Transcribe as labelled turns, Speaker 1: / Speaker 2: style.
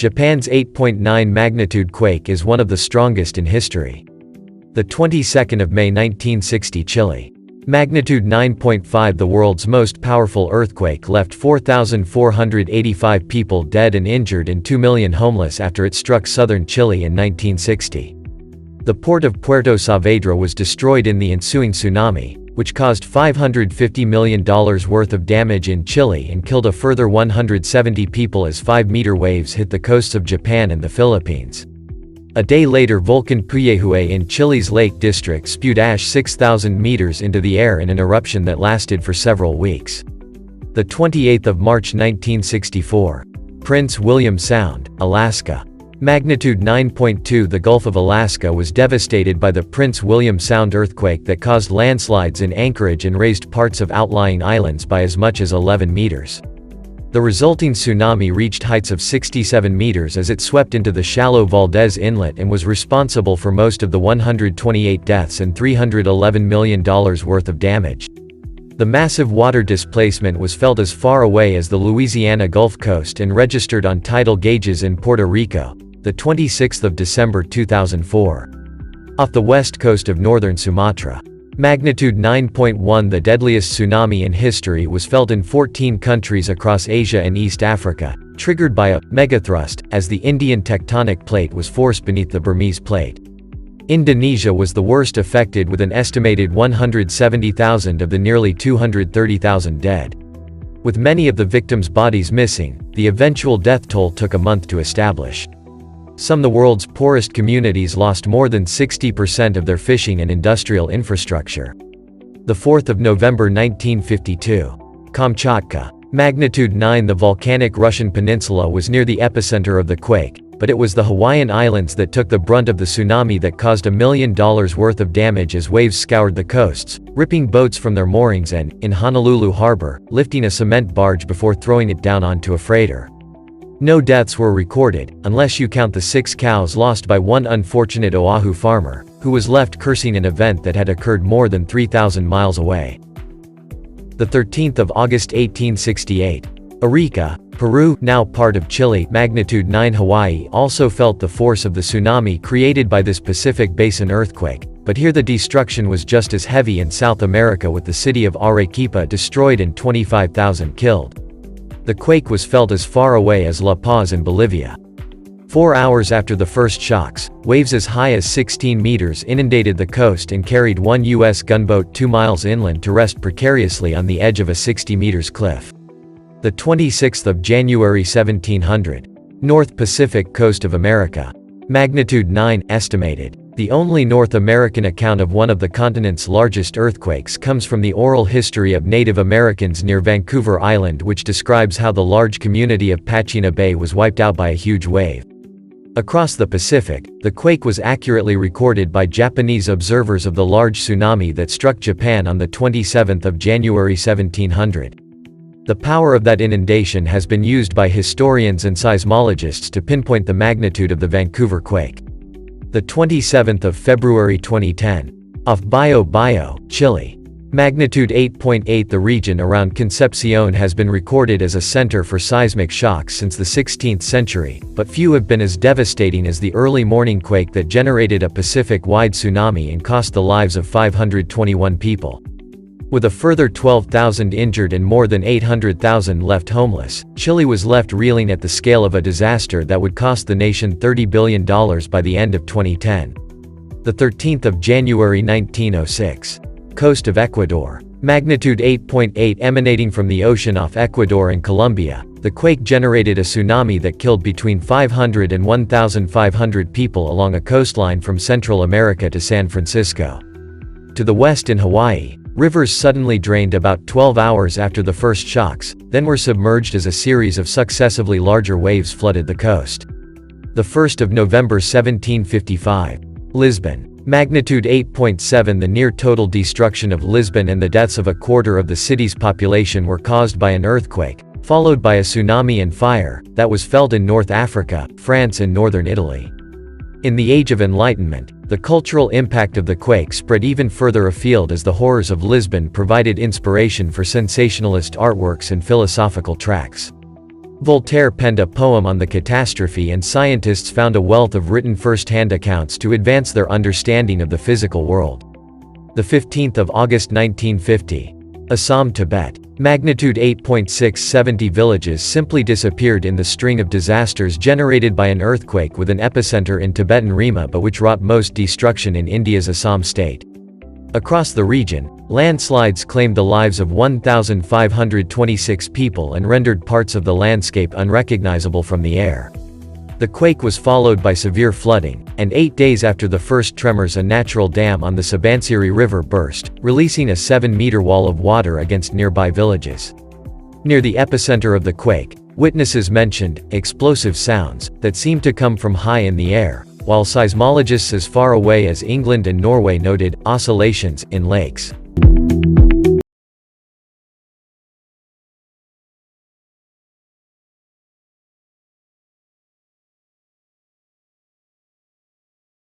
Speaker 1: Japan's 8.9 magnitude quake is one of the strongest in history. The 22nd of May 1960 Chile. Magnitude 9.5. The world's most powerful earthquake left 4,485 people dead and injured and 2 million homeless after it struck southern Chile in 1960. The port of Puerto Saavedra was destroyed in the ensuing tsunami, which caused $550 million worth of damage in Chile and killed a further 170 people as 5-meter waves hit the coasts of Japan and the Philippines. A day later, Volcan Puyehue in Chile's Lake District spewed ash 6,000 meters into the air in an eruption that lasted for several weeks. The 28th of March 1964. Prince William Sound, Alaska. Magnitude 9.2. The Gulf of Alaska was devastated by the Prince William Sound earthquake that caused landslides in Anchorage and raised parts of outlying islands by as much as 11 meters. The resulting tsunami reached heights of 67 meters as it swept into the shallow Valdez Inlet and was responsible for most of the 128 deaths and $311 million worth of damage. The massive water displacement was felt as far away as the Louisiana Gulf Coast and registered on tidal gauges in Puerto Rico, the 26th of December 2004. Off the west coast of northern Sumatra. Magnitude 9.1. The deadliest tsunami in history was felt in 14 countries across Asia and East Africa, triggered by a megathrust, as the Indian tectonic plate was forced beneath the Burmese plate. Indonesia was the worst affected with an estimated 170,000 of the nearly 230,000 dead. With many of the victims' bodies missing, the eventual death toll took a month to establish. Some of the world's poorest communities lost more than 60% of their fishing and industrial infrastructure. The 4th of November 1952. Kamchatka. Magnitude 9. The volcanic Russian peninsula was near the epicenter of the quake, but it was the Hawaiian Islands that took the brunt of the tsunami that caused $1 million worth of damage as waves scoured the coasts, ripping boats from their moorings and, in Honolulu Harbor, lifting a cement barge before throwing it down onto a freighter. No deaths were recorded, unless you count the 6 cows lost by one unfortunate Oahu farmer, who was left cursing an event that had occurred more than 3,000 miles away. The 13th of August 1868. Arica, Peru, now part of Chile. Magnitude 9. Hawaii also felt the force of the tsunami created by this Pacific Basin earthquake, but here the destruction was just as heavy in South America, with the city of Arequipa destroyed and 25,000 killed. The quake was felt as far away as La Paz in Bolivia. 4 hours after the first shocks, waves as high as 16 meters inundated the coast and carried one U.S. gunboat 2 miles inland to rest precariously on the edge of a 60 meters cliff. The 26th of January 1700. North Pacific coast of America. Magnitude 9, estimated. The only North American account of one of the continent's largest earthquakes comes from the oral history of Native Americans near Vancouver Island, which describes how the large community of Pachena Bay was wiped out by a huge wave. Across the Pacific, the quake was accurately recorded by Japanese observers of the large tsunami that struck Japan on the 27th of January 1700. The power of that inundation has been used by historians and seismologists to pinpoint the magnitude of the Vancouver quake. The 27th of February 2010. Off Bio, Chile. Magnitude 8.8. The region around Concepcion has been recorded as a center for seismic shocks since the 16th century, but few have been as devastating as the early morning quake that generated a Pacific-wide tsunami and cost the lives of 521 people. With a further 12,000 injured and more than 800,000 left homeless, Chile was left reeling at the scale of a disaster that would cost the nation $30 billion by the end of 2010. The 13th of January 1906. Coast of Ecuador. Magnitude 8.8. Emanating from the ocean off Ecuador and Colombia, the quake generated a tsunami that killed between 500 and 1,500 people along a coastline from Central America to San Francisco. To the west in Hawaii, rivers suddenly drained about 12 hours after the first shocks, then were submerged as a series of successively larger waves flooded the coast. The 1st of November 1755. Lisbon. Magnitude 8.7. The near-total destruction of Lisbon and the deaths of a quarter of the city's population were caused by an earthquake, followed by a tsunami and fire, that was felt in North Africa, France and northern Italy. In the Age of Enlightenment, the cultural impact of the quake spread even further afield as the horrors of Lisbon provided inspiration for sensationalist artworks and philosophical tracts. Voltaire penned a poem on the catastrophe, and scientists found a wealth of written first-hand accounts to advance their understanding of the physical world. The 15th of August 1950. Assam, Tibet. Magnitude 8.6. 70 villages simply disappeared in the string of disasters generated by an earthquake with an epicenter in Tibetan Rima, but which wrought most destruction in India's Assam state. Across the region, landslides claimed the lives of 1,526 people and rendered parts of the landscape unrecognizable from the air. The quake was followed by severe flooding, and 8 days after the first tremors a natural dam on the Subansiri River burst, releasing a 7-meter wall of water against nearby villages. Near the epicenter of the quake, witnesses mentioned explosive sounds that seemed to come from high in the air, while seismologists as far away as England and Norway noted oscillations in lakes.